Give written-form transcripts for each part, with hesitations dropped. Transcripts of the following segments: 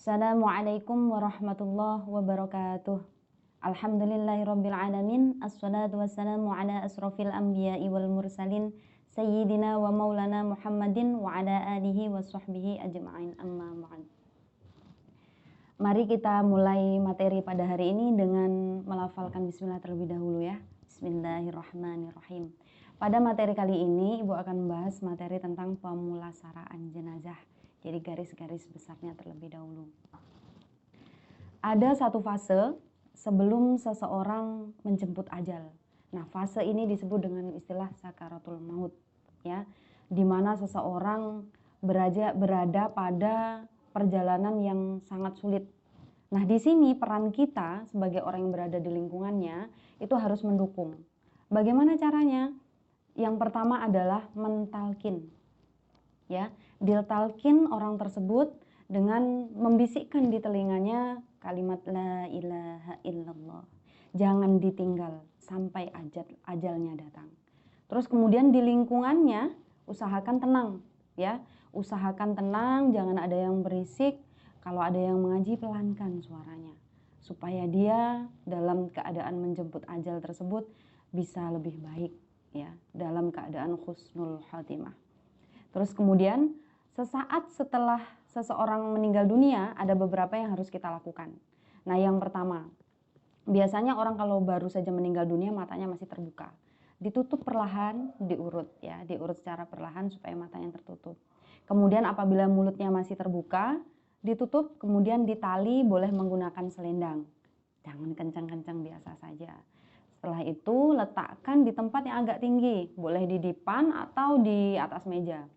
Assalamualaikum warahmatullahi wabarakatuh. Alhamdulillahirabbil alamin. Assalatu wassalamu ala asrofil anbiya'i wal mursalin sayyidina wa maulana Muhammadin wa ala alihi wa sahbihi ajma'in, amma ba'd. Mari kita mulai materi pada hari ini dengan melafalkan bismillah terlebih dahulu ya. Bismillahirrahmanirrahim. Pada materi kali ini Ibu akan membahas materi tentang pemulasaraan jenazah. Jadi garis-garis besarnya terlebih dahulu. Ada satu fase sebelum seseorang menjemput ajal. Nah, fase ini disebut dengan istilah sakaratul maut, ya, di mana seseorang berada pada perjalanan yang sangat sulit. Nah, di sini peran kita sebagai orang yang berada di lingkungannya itu harus mendukung. Bagaimana caranya? Yang pertama adalah mentalkin. Ya, ditalkin orang tersebut dengan membisikkan di telinganya kalimat la ilaha illallah. Jangan ditinggal sampai ajalnya datang. Terus kemudian di lingkungannya usahakan tenang, ya. Usahakan tenang, jangan ada yang berisik. Kalau ada yang mengaji, pelankan suaranya supaya dia dalam keadaan menjemput ajal tersebut bisa lebih baik, ya, dalam keadaan husnul khotimah. Terus kemudian sesaat setelah seseorang meninggal dunia ada beberapa yang harus kita lakukan. Nah, yang pertama, biasanya orang kalau baru saja meninggal dunia matanya masih terbuka. Ditutup perlahan, diurut ya, diurut secara perlahan supaya matanya tertutup. Kemudian apabila mulutnya masih terbuka, ditutup, kemudian ditali, boleh menggunakan selendang. Jangan kencang-kencang, biasa saja. Setelah itu letakkan di tempat yang agak tinggi, boleh di dipan atau di atas meja.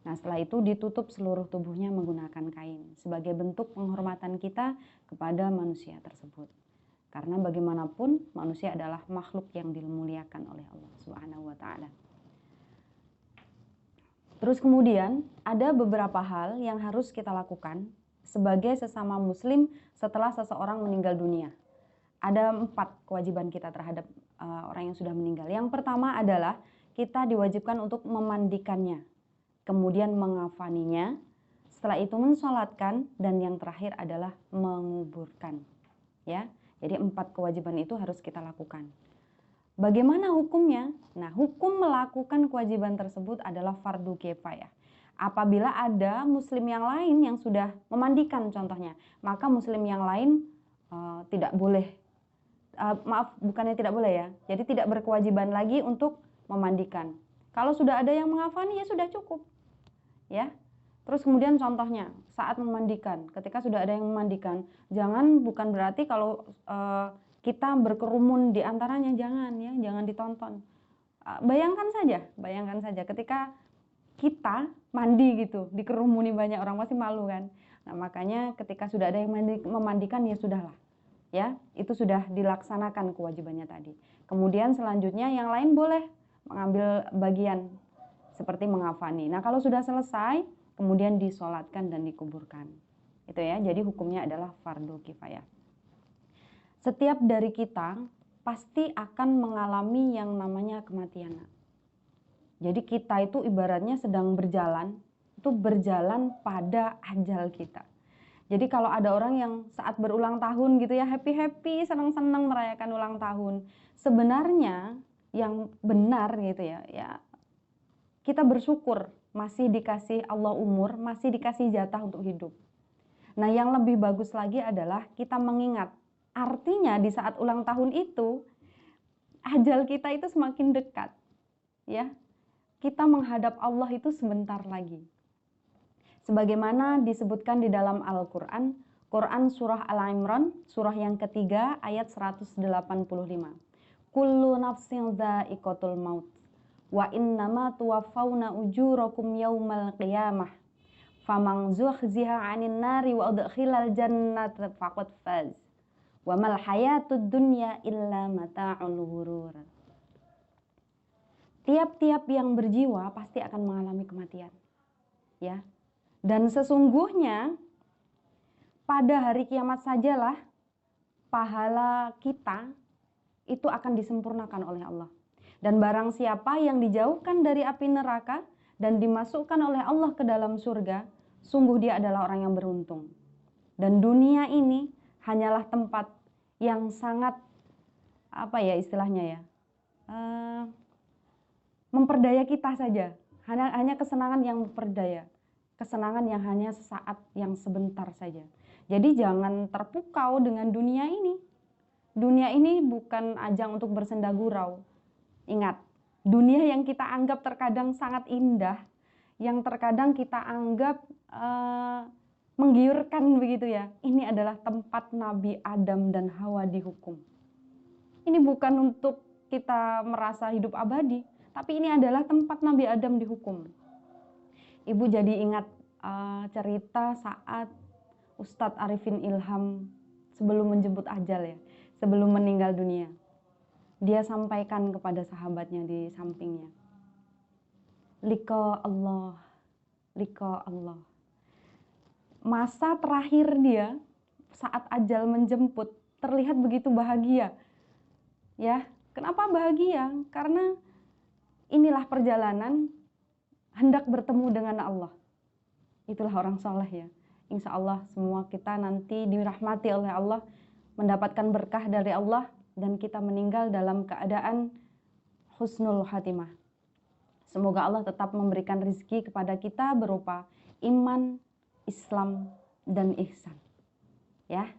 Nah, setelah itu ditutup seluruh tubuhnya menggunakan kain sebagai bentuk penghormatan kita kepada manusia tersebut. Karena bagaimanapun manusia adalah makhluk yang dimuliakan oleh Allah Subhanahu wa taala. Terus kemudian ada beberapa hal yang harus kita lakukan sebagai sesama muslim setelah seseorang meninggal dunia. Ada 4 kewajiban kita terhadap orang yang sudah meninggal. Yang pertama adalah kita diwajibkan untuk memandikannya, kemudian mengafaninya, setelah itu mensolatkan, dan yang terakhir adalah menguburkan. Ya, jadi 4 kewajiban itu harus kita lakukan. Bagaimana hukumnya? Nah, hukum melakukan kewajiban tersebut adalah fardu kifayah. Apabila ada muslim yang lain yang sudah memandikan contohnya, maka muslim yang lain tidak boleh, bukannya tidak boleh ya, jadi tidak berkewajiban lagi untuk memandikan. Kalau sudah ada yang mengafani ya sudah cukup. Ya. Terus kemudian contohnya saat memandikan, ketika sudah ada yang memandikan, bukan berarti kalau kita berkerumun di antaranya, jangan ya, jangan ditonton. Bayangkan saja ketika kita mandi gitu, dikerumuni banyak orang, pasti malu kan. Nah, makanya ketika sudah ada yang memandikan ya sudahlah. Ya, itu sudah dilaksanakan kewajibannya tadi. Kemudian selanjutnya yang lain boleh mengambil bagian seperti mengafani. Nah, kalau sudah selesai, kemudian disolatkan dan dikuburkan. Itu ya, jadi hukumnya adalah fardu kifayah. Setiap dari kita pasti akan mengalami yang namanya kematian. Jadi kita itu ibaratnya sedang berjalan, itu berjalan pada ajal kita. Jadi kalau ada orang yang saat berulang tahun gitu ya, happy-happy, senang-senang merayakan ulang tahun, sebenarnya yang benar gitu ya, kita bersyukur masih dikasih Allah umur, masih dikasih jatah untuk hidup. Nah, yang lebih bagus lagi adalah kita mengingat. Artinya di saat ulang tahun itu, ajal kita itu semakin dekat. Ya, kita menghadap Allah itu sebentar lagi. Sebagaimana disebutkan di dalam Al-Quran, Quran surah Al-Imran, surah yang ketiga ayat 185. Kullu nafsin dha'iqatul maut. Wa innama tuwaffawna ujurakum yaumal qiyamah. Faman zuhziha 'anil nari wa udkhilal jannata faqad faz. Wa mal hayatud dunya illa mata'ul ghurur. Tiap-tiap yang berjiwa pasti akan mengalami kematian. Ya. Dan sesungguhnya pada hari kiamat sajalah pahala kita itu akan disempurnakan oleh Allah. Dan barang siapa yang dijauhkan dari api neraka dan dimasukkan oleh Allah ke dalam surga, sungguh dia adalah orang yang beruntung. Dan dunia ini hanyalah tempat yang sangat, apa ya istilahnya ya, memperdaya kita saja. Hanya kesenangan yang memperdaya. Kesenangan yang hanya sesaat, yang sebentar saja. Jadi jangan terpukau dengan dunia ini. Dunia ini bukan ajang untuk bersenda gurau. Ingat, dunia yang kita anggap terkadang sangat indah, yang terkadang kita anggap menggiurkan begitu ya. Ini adalah tempat Nabi Adam dan Hawa dihukum. Ini bukan untuk kita merasa hidup abadi, tapi ini adalah tempat Nabi Adam dihukum. Ibu jadi ingat cerita saat Ustadz Arifin Ilham sebelum menjemput ajal ya, sebelum meninggal dunia. Dia sampaikan kepada sahabatnya di sampingnya, liqa Allah, liqa Allah. Masa terakhir dia saat ajal menjemput terlihat begitu bahagia. Ya, kenapa bahagia? Karena inilah perjalanan hendak bertemu dengan Allah. Itulah orang soleh ya. Insya Allah semua kita nanti dirahmati oleh Allah, mendapatkan berkah dari Allah, dan kita meninggal dalam keadaan husnul khatimah. Semoga Allah tetap memberikan rezeki kepada kita berupa iman, Islam, dan ihsan. Ya,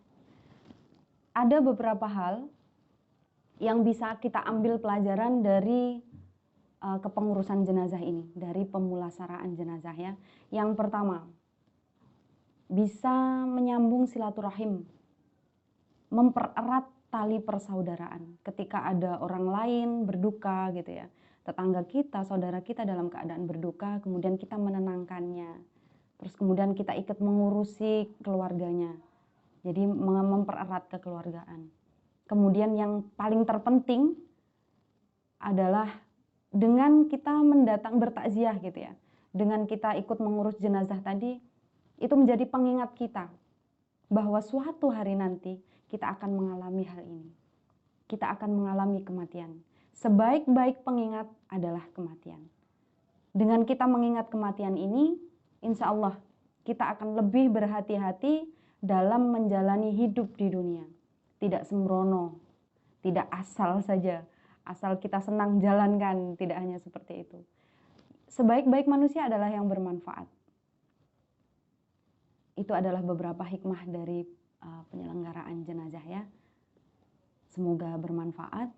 ada beberapa hal yang bisa kita ambil pelajaran dari kepengurusan jenazah ini, dari pemulasaraan jenazah ya. Yang pertama, bisa menyambung silaturahim, mempererat tali persaudaraan. Ketika ada orang lain berduka gitu ya, tetangga kita, saudara kita dalam keadaan berduka, kemudian kita menenangkannya. Terus kemudian kita ikut mengurusi keluarganya. Jadi mempererat kekeluargaan. Kemudian yang paling terpenting adalah dengan kita bertakziah gitu ya. Dengan kita ikut mengurus jenazah tadi, itu menjadi pengingat kita bahwa suatu hari nanti kita akan mengalami hal ini. Kita akan mengalami kematian. Sebaik-baik pengingat adalah kematian. Dengan kita mengingat kematian ini, insya Allah kita akan lebih berhati-hati dalam menjalani hidup di dunia. Tidak sembrono, tidak asal saja, asal kita senang jalankan, tidak hanya seperti itu. Sebaik-baik manusia adalah yang bermanfaat. Itu adalah beberapa hikmah dari penyelenggaraan jenazah ya. Semoga bermanfaat.